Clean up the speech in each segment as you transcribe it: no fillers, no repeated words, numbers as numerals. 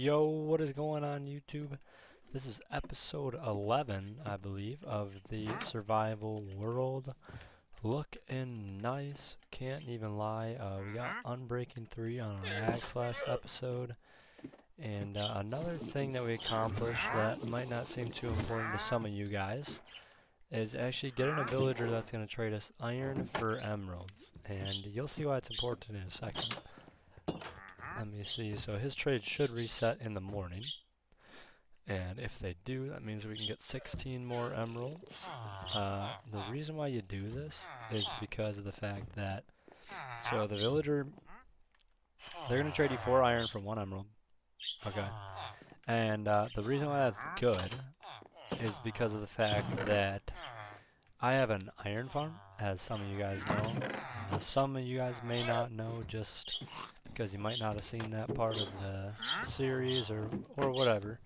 Yo, what is going on YouTube? This is episode 11, I believe, of the survival world. Looking nice, can't even lie. We got Unbreaking 3 on our axe last episode. And another thing that we accomplished that might not seem too important to some of you guys is actually getting a villager that's going to trade us iron for emeralds. And you'll see why it's important in a second. Let me see, so his trade should reset in the morning. And if they do, that means we can get 16 more emeralds. The reason why you do this is because of the fact that, so the villager, they're going to trade you 4 iron for 1 emerald. Okay. And the reason why that's good is because of the fact that I have an iron farm, as some of you guys know. Some of you guys may not know just because you might not have seen that part of the series or whatever.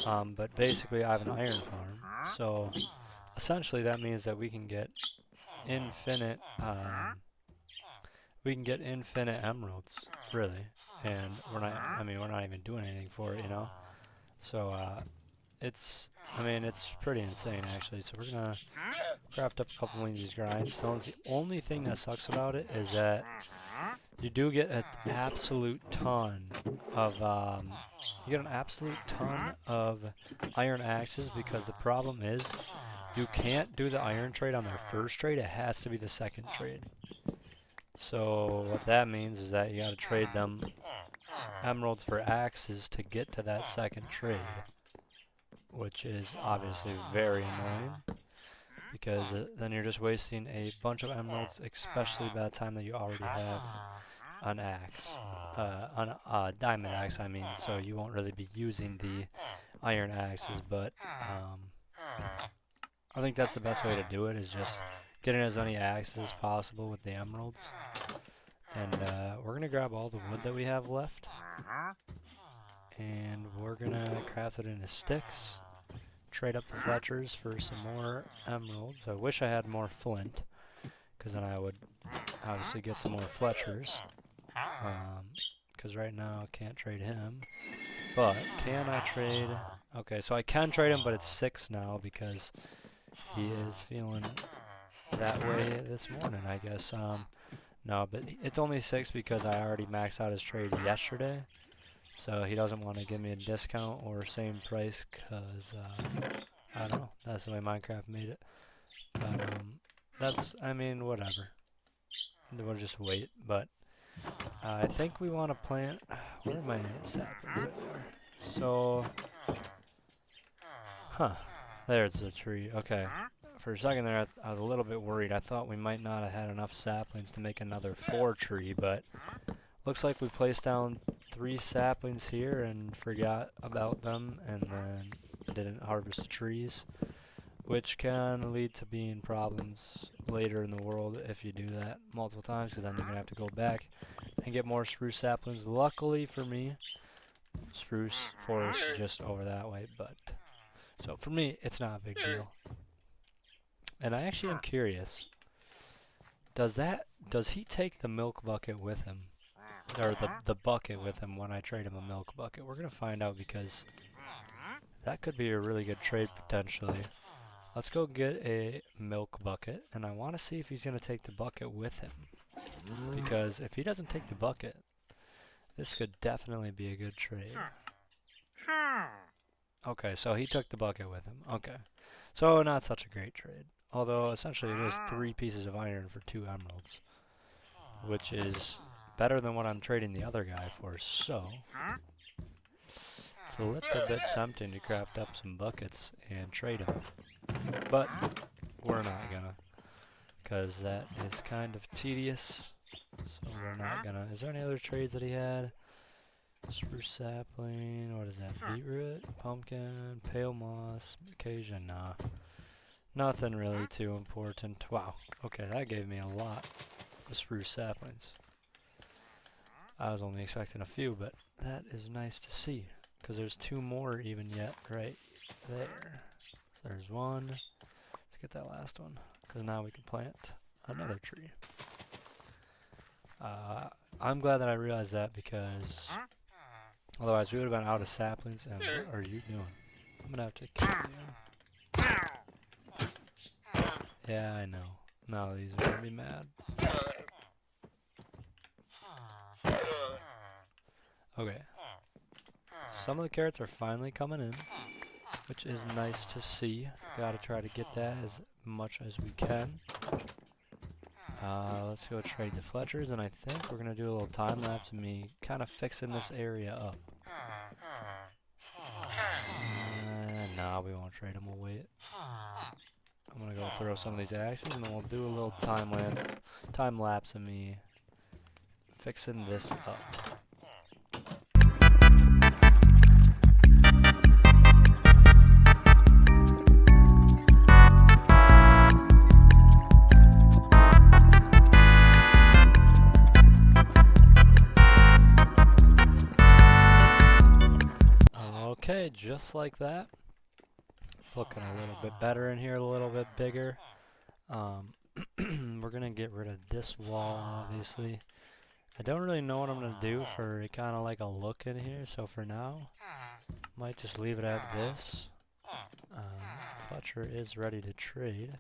But basically I have an iron farm, so essentially that means that we can get infinite emeralds, really, and we're not even doing anything for it, you know. So it's pretty insane actually. So we're gonna craft up a couple of these grindstones. The only thing that sucks about it is that you do get an absolute ton of iron axes, because the problem is you can't do the iron trade on their first trade. It has to be the second trade. So what that means is that you got to trade them emeralds for axes to get to that second trade, which is obviously very annoying, because then you're just wasting a bunch of emeralds, especially by the time that you already have an axe, a diamond axe, I mean, so you won't really be using the iron axes, but I think that's the best way to do it, is just getting as many axes as possible with the emeralds. And we're going to grab all the wood that we have left, and we're going to craft it into sticks, trade up the Fletchers for some more emeralds. I wish I had more flint, because then I would obviously get some more Fletchers. Because right now I can't trade him. But can I trade? Okay, so I can trade him, but it's 6 now because he is feeling that way this morning, I guess. No, but it's only 6 because I already maxed out his trade yesterday. So he doesn't want to give me a discount or same price because, I don't know, that's the way Minecraft made it. But, whatever. We'll just wait, but I think we want to plant. Where are my saplings? There. So, there's the tree. Okay. For a second there, I was a little bit worried. I thought we might not have had enough saplings to make another 4 tree, but looks like we placed down 3 saplings here and forgot about them, and then didn't harvest the trees, which can lead to being problems later in the world if you do that multiple times, because then you're going to have to go back and get more spruce saplings. Luckily for me, spruce forest is just over that way, but so for me it's not a big deal. And I actually am curious, does he take the milk bucket with him, or the bucket with him when I trade him a milk bucket? We're going to find out, because that could be a really good trade potentially. Let's go get a milk bucket, and I want to see if he's going to take the bucket with him, because if he doesn't take the bucket, this could definitely be a good trade. Okay, so he took the bucket with him. Okay, so not such a great trade, although essentially it is 3 pieces of iron for 2 emeralds, which is better than what I'm trading the other guy for. So it's a little bit tempting to craft up some buckets and trade him, but we're not gonna, because that is kind of tedious. So we're not gonna. Is there any other trades that he had? Spruce sapling, what is that? Beetroot, pumpkin, pale moss, acacia, nah. Nothing really too important. Wow, okay, that gave me a lot of spruce saplings. I was only expecting a few, but that is nice to see, because there's 2 more even yet right there. So there's 1. Let's get that last one, because now we can plant another tree. I'm glad that I realized that, because Otherwise, we would have been out of saplings. And what are you doing? I'm gonna have to kill you. Yeah, I know. Now these are gonna be mad. Okay. Some of the carrots are finally coming in, which is nice to see. Gotta try to get that as much as we can. Let's go trade the Fletchers, and I think we're gonna do a little time lapse of me kind of fixing this area up. Nah, we won't trade them. We'll wait. I'm gonna go throw some of these axes, and then we'll do a little time lapse of me fixing this up. Okay, just like that. It's looking a little bit better in here, a little bit bigger. We're gonna get rid of this wall, obviously. I don't really know what I'm gonna do for kind of like a look in here, so for now, might just leave it at this. Fletcher is ready to trade.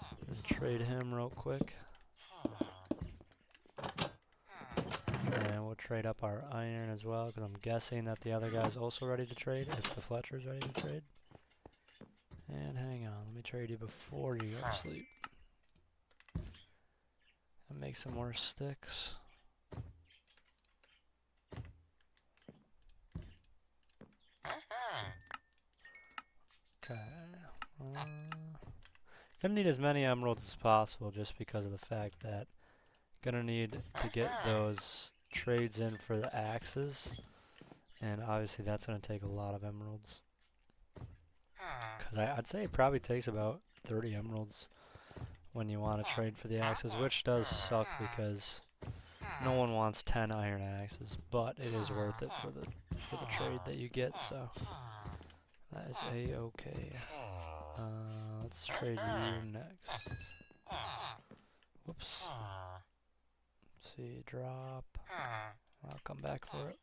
I'm gonna trade him real quick. And we'll trade up our iron as well, because I'm guessing that the other guy's also ready to trade, if the Fletcher's ready to trade. And hang on, let me trade you before you go to sleep. And make some more sticks. Okay. Gonna need as many emeralds as possible, just because of the fact that gonna need to get those trades in for the axes, and obviously that's gonna take a lot of emeralds. Because I'd say it probably takes about 30 emeralds when you want to trade for the axes, which does suck because no one wants 10 iron axes, but it is worth it for the trade that you get, so that is a-okay. Let's trade you next. Whoops. Let's see, drop. I'll come back for it.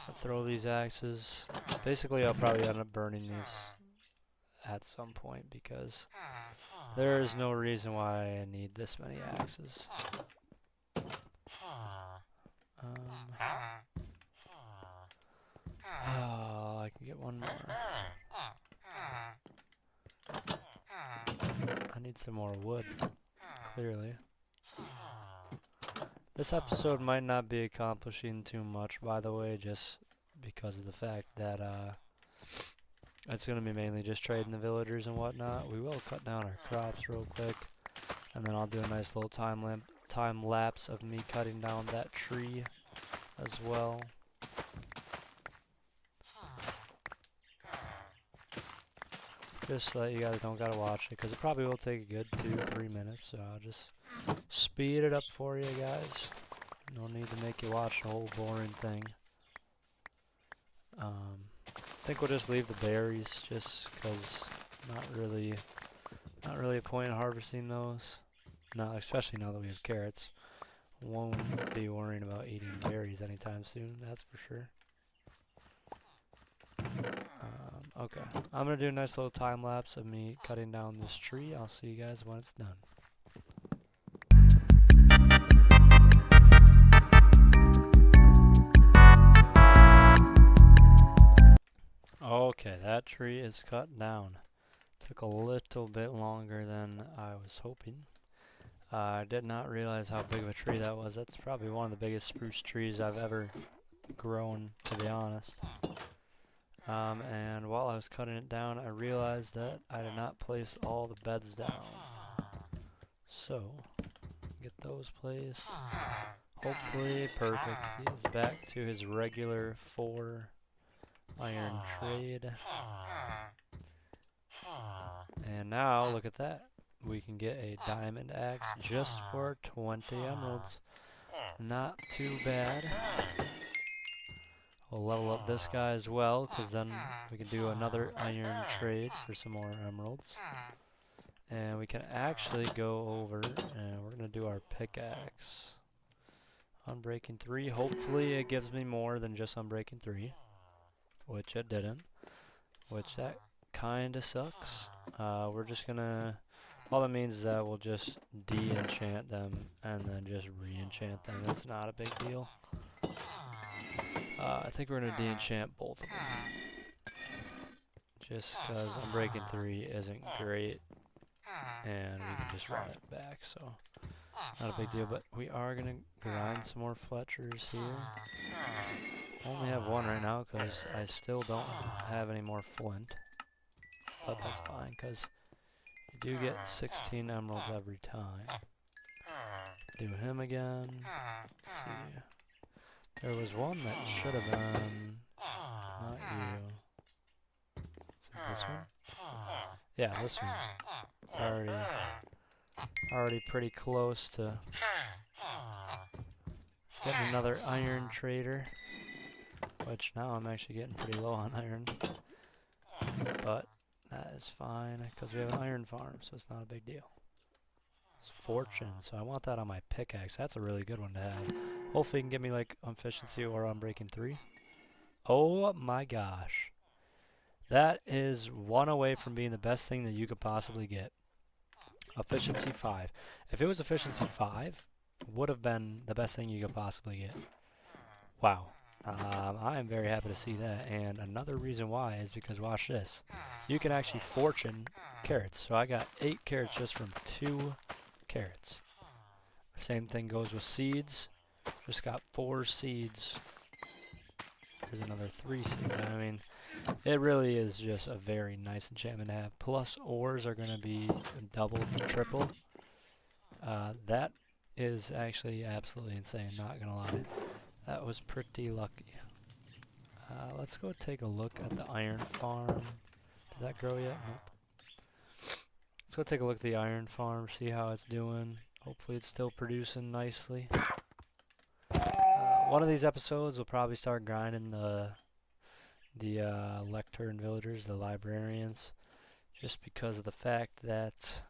I'll throw these axes. Basically, I'll probably end up burning these at some point because there is no reason why I need this many axes. Oh, I can get one more. I need some more wood, clearly. This episode might not be accomplishing too much, by the way, just because of the fact that it's going to be mainly just trading the villagers and whatnot. We will cut down our crops real quick, and then I'll do a nice little time lapse of me cutting down that tree as well. Just so that you guys don't gotta watch it, because it probably will take a good 2-3 minutes, so I'll just speed it up for you guys. No need to make you watch the whole boring thing. I think we'll just leave the berries, just because not really a point in harvesting those. No, especially now that we have carrots. Won't be worrying about eating berries anytime soon, that's for sure. Okay, I'm gonna do a nice little time lapse of me cutting down this tree. I'll see you guys when it's done. Okay, that tree is cut down. Took a little bit longer than I was hoping. I did not realize how big of a tree that was. That's probably one of the biggest spruce trees I've ever grown, to be honest. And while I was cutting it down, I realized that I did not place all the beds down. So, get those placed. Hopefully, perfect. He is back to his regular 4 iron trade. And now, look at that. We can get a diamond axe just for 20 emeralds. Not too bad. We'll level up this guy as well, because then we can do another iron trade for some more emeralds. And we can actually go over, and we're going to do our pickaxe. Unbreaking 3. Hopefully it gives me more than just Unbreaking 3. Which it didn't. Which that kinda sucks. We're just gonna... All that means is that we'll just de-enchant them and then just re-enchant them. It's not a big deal. I think we're gonna de-enchant both of them. Just because Unbreaking 3 isn't great. And we can just run it back, so... Not a big deal, but we are gonna grind some more Fletchers here. Only have one right now because I still don't have any more flint. But that's fine because you do get 16 emeralds every time. Do him again. Let's see. There was one that should have been... Not you. Is it this one? Yeah, this one. Already pretty close to getting another iron trader, which now I'm actually getting pretty low on iron, but that is fine because we have an iron farm, so it's not a big deal. It's fortune, so I want that on my pickaxe. That's a really good one to have. Hopefully it can give me like efficiency or Unbreaking 3. Oh my gosh. That is one away from being the best thing that you could possibly get. Efficiency 5. If it was efficiency 5, would have been the best thing you could possibly get. Wow. I am very happy to see that. And another reason why is because watch this. You can actually fortune carrots. So I got 8 carrots just from 2 carrots. Same thing goes with seeds. Just got 4 seeds. There's another 3 seeds. I mean, it really is just a very nice enchantment to have. Plus, ores are going to be double, triple. That is actually absolutely insane, not going to lie. That was pretty lucky. Let's go take a look at the iron farm. Did that grow yet? Nope. Let's go take a look at the iron farm, see how it's doing. Hopefully it's still producing nicely. One of these episodes we'll probably start grinding the lectern villagers, the librarians, just because of the fact that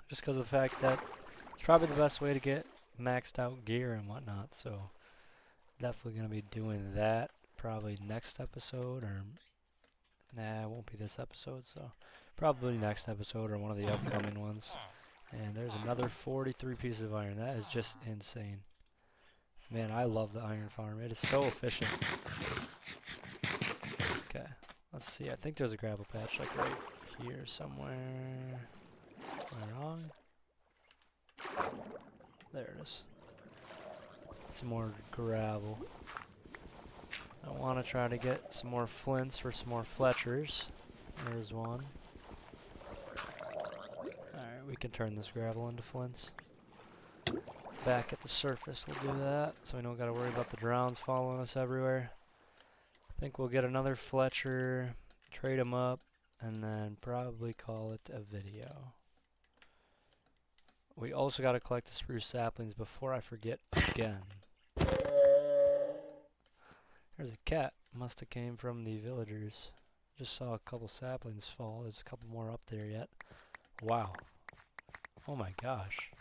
it's probably the best way to get maxed out gear and whatnot. So definitely gonna be doing that probably next episode, or nah, it won't be this episode. So probably next episode or one of the upcoming ones. And there's another 43 pieces of iron. That is just insane. Man, I love the iron farm. It is so efficient. Okay, let's see. I think there's a gravel patch like right here somewhere. Am I wrong? There it is. Some more gravel. I want to try to get some more flints for some more Fletchers. There's one. Alright, we can turn this gravel into flints. Back at the surface we'll do that, so we don't got to worry about the drowns following us everywhere. I think we'll get another Fletcher, trade them up, and then probably call it a video. We also got to collect the spruce saplings before I forget again. There's a cat. Must have came from the villagers. Just saw a couple saplings fall. There's a couple more up there yet. Wow. Oh my gosh.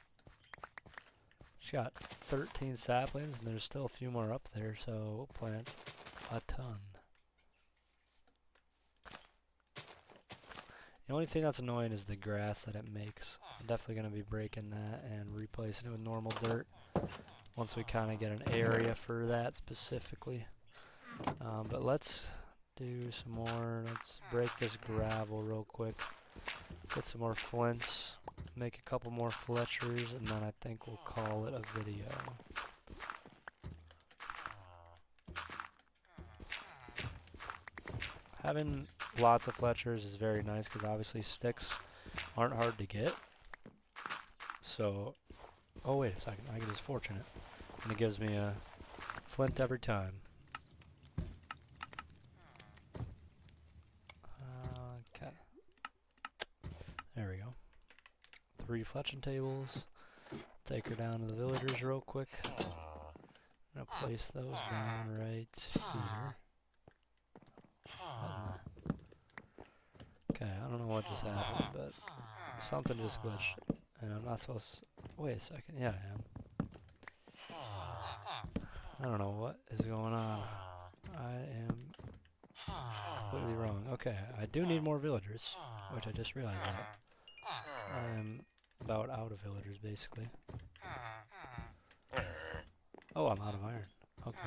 She got 13 saplings, and there's still a few more up there, so we'll plant a ton. The only thing that's annoying is the grass that it makes. I'm definitely going to be breaking that and replacing it with normal dirt once we kind of get an area for that specifically. But let's do some more. Let's break this gravel real quick. Get some more flints. Make a couple more Fletchers, and then I think we'll call it a video. Having lots of Fletchers is very nice because obviously sticks aren't hard to get. So, oh wait a second, I can just fortune it. And it gives me a flint every time. Okay. There we go. 3 fletching tables. Take her down to the villagers real quick. I'm gonna place those down right here. Okay, I don't know what just happened, but something just glitched. And I'm not supposed to... Wait a second, yeah I am. I don't know what is going on. I am completely wrong. Okay, I do need more villagers, which I just realized that. I am about out of villagers, basically. Oh, I'm out of iron. Okay.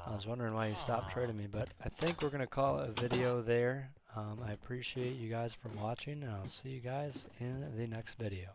I was wondering why you stopped trading me, but I think we're going to call it a video there. I appreciate you guys for watching, and I'll see you guys in the next video.